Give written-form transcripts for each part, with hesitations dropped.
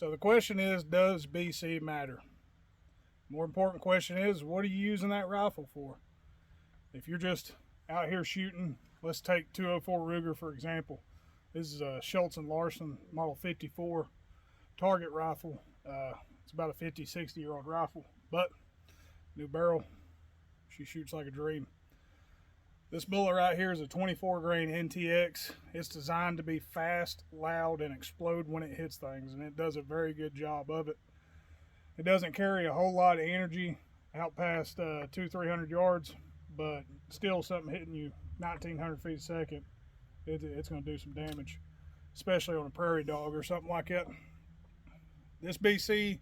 So the question is, does BC matter? More important question is, what are you using that rifle for? If you're just out here shooting, let's take 204 Ruger for example. This is a Schultz and Larson Model 54 target rifle. It's about a 50, 60-year-old rifle, but new barrel. She shoots like a dream. This bullet right here is a 24 grain NTX. It's designed to be fast, loud, and explode when it hits things, and it does a very good job of it. It doesn't carry a whole lot of energy out past 200-300 yards, but still something hitting you 1900 feet a second, it's going to do some damage, especially on a prairie dog or something like that. This BC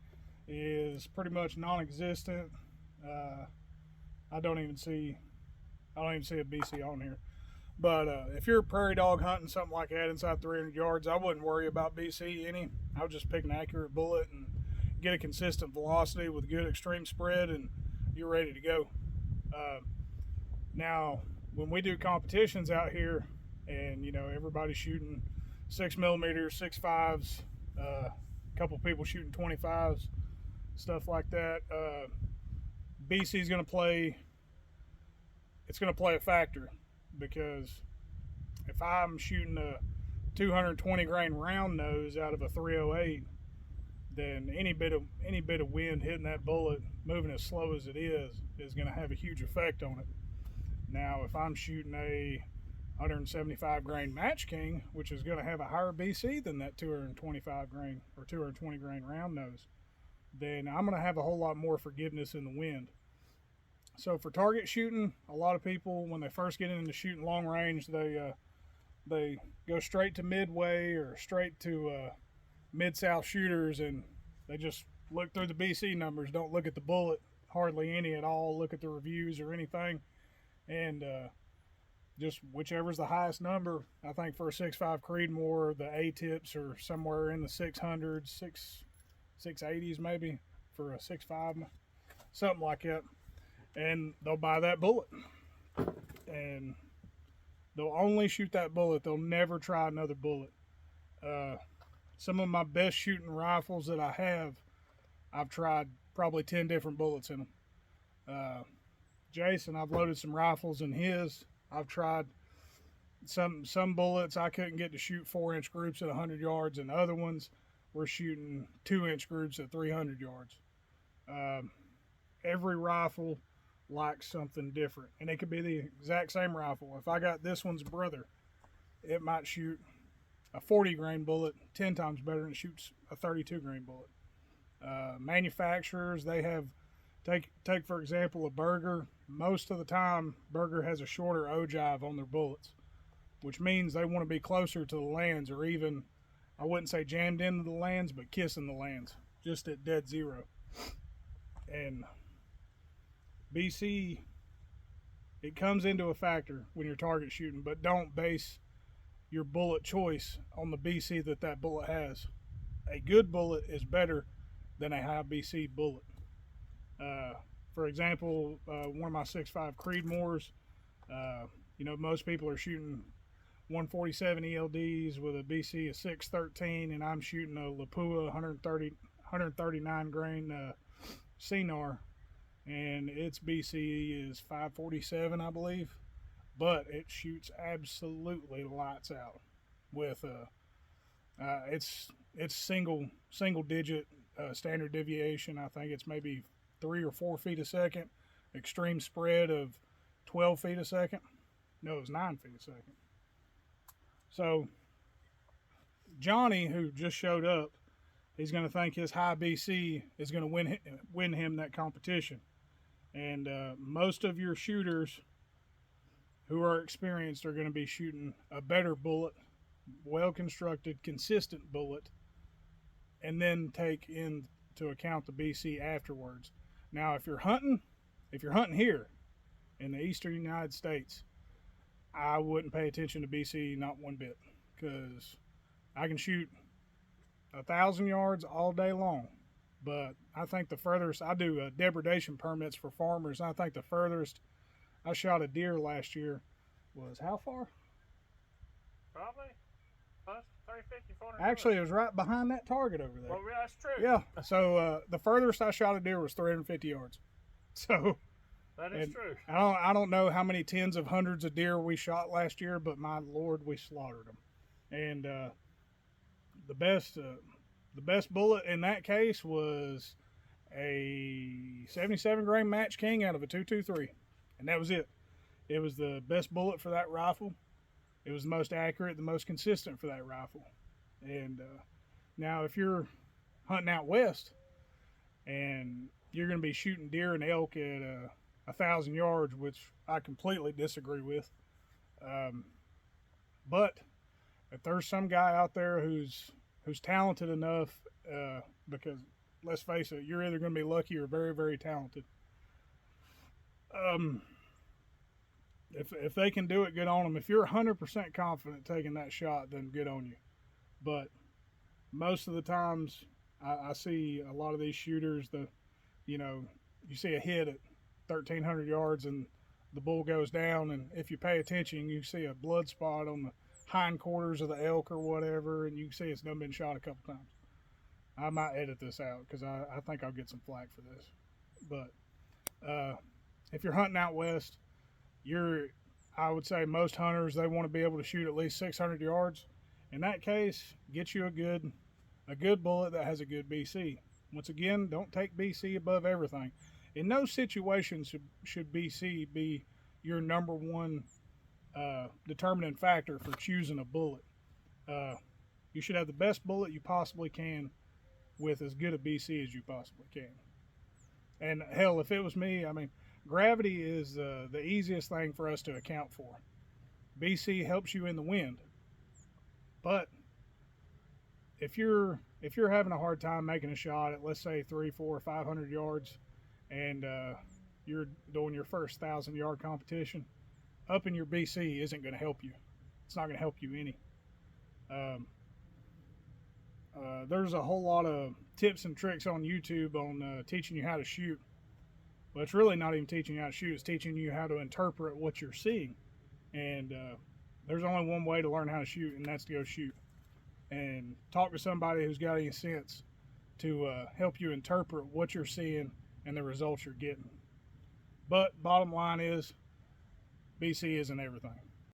is pretty much non-existent. I don't even see a BC on here. But if you're prairie dog hunting, something like that, inside 300 yards, I wouldn't worry about BC any. I would just pick an accurate bullet and get a consistent velocity with good extreme spread, and you're ready to go. Now, when we do competitions out here, and everybody's shooting 6mm, 6.5s, a couple people shooting 25s, stuff like that, BC is going to play. It's going to play a factor, because if I'm shooting a 220 grain round nose out of a 308, then any bit of wind hitting that bullet, moving as slow as it is going to have a huge effect on it. Now, if I'm shooting a 175 grain Match King, which is going to have a higher BC than that 225 grain or 220 grain round nose, then I'm going to have a whole lot more forgiveness in the wind. So for target shooting, a lot of people, when they first get into shooting long range, they go straight to midway or straight to mid-south shooters, and they just look through the BC numbers, don't look at the bullet, hardly any at all, look at the reviews or anything, and just whichever's the highest number. I think for a 6.5 Creedmoor, the A-tips are somewhere in the 600s, 680s maybe for a 6.5, something like that. And they'll buy that bullet, and they'll only shoot that bullet. They'll never try another bullet. Some of my best shooting rifles that I have, I've tried probably 10 different bullets in them. Jason, I've loaded some rifles in his. I've tried some bullets I couldn't get to shoot 4-inch groups at 100 yards, and other ones were shooting 2-inch groups at 300 yards. Every rifle likes something different, and it could be the exact same rifle. If I got this one's brother, it might shoot a 40 grain bullet 10 times better than it shoots a 32 grain bullet. Manufacturers, they have, take for example a Berger. Most of the time Berger has a shorter ogive on their bullets, which means they want to be closer to the lands, or even, I wouldn't say jammed into the lands, but kissing the lands, just at dead zero. And BC, it comes into a factor when you're target shooting, but don't base your bullet choice on the BC that bullet has. A good bullet is better than a high BC bullet. For example, one of my 6.5 Creedmoors, most people are shooting 147 ELDs with a BC of 613, and I'm shooting a Lapua 139 grain CNAR, and its BC is 547, I believe, but it shoots absolutely lights out. With it's single digit standard deviation. I think it's maybe 3 or 4 feet a second. Extreme spread of 12 feet a second. No, it was 9 feet a second. So Johnny, who just showed up, he's going to think his high BC is going to win him that competition. And most of your shooters who are experienced are going to be shooting a better bullet, well-constructed, consistent bullet, and then take into account the BC afterwards. Now, if you're hunting here in the eastern United States, I wouldn't pay attention to BC not one bit, because I can shoot 1,000 yards all day long. But I think the furthest, I do depredation permits for farmers, and I think the furthest I shot a deer last year was how far? Probably close to 350, 400 Actually, it was right behind that target over there. Well, that's true. Yeah. So the furthest I shot a deer was 350 yards. So that is true. I don't know how many tens of hundreds of deer we shot last year, but my lord, we slaughtered them. And the best bullet in that case was a 77 grain Match King out of a 223, and that was it. It was the best bullet for that rifle. It was the most accurate, the most consistent for that rifle. And now, if you're hunting out west and you're going to be shooting deer and elk at 1,000 yards, which I completely disagree with. But if there's some guy out there who's talented enough, because let's face it, you're either going to be lucky or very, very talented. If they can do it, good on them. If you're 100% confident taking that shot, then good on you. But most of the times, I see a lot of these shooters, you see a hit at 1,300 yards and the bull goes down, and if you pay attention, you see a blood spot on the hindquarters of the elk or whatever, and you can see it's done been shot a couple times. I might edit this out because I think I'll get some flack for this. But if you're hunting out west, I would say most hunters, they want to be able to shoot at least 600 yards. In that case, get you a good bullet that has a good BC. Once again, don't take BC above everything. In no situation should BC be your number one determining factor for choosing a bullet. You should have the best bullet you possibly can with as good a BC as you possibly can. And hell, if it was me, I mean, gravity is the easiest thing for us to account for. BC helps you in the wind, but if you're having a hard time making a shot at, let's say, 300, 400, 500 yards, and you're doing your first 1,000-yard competition, upping your BC isn't going to help you. It's not going to help you any. There's a whole lot of tips and tricks on YouTube on teaching you how to shoot. But it's really not even teaching you how to shoot. It's teaching you how to interpret what you're seeing. And there's only one way to learn how to shoot, and that's to go shoot. And talk to somebody who's got any sense to help you interpret what you're seeing and the results you're getting. But bottom line is, BC isn't everything.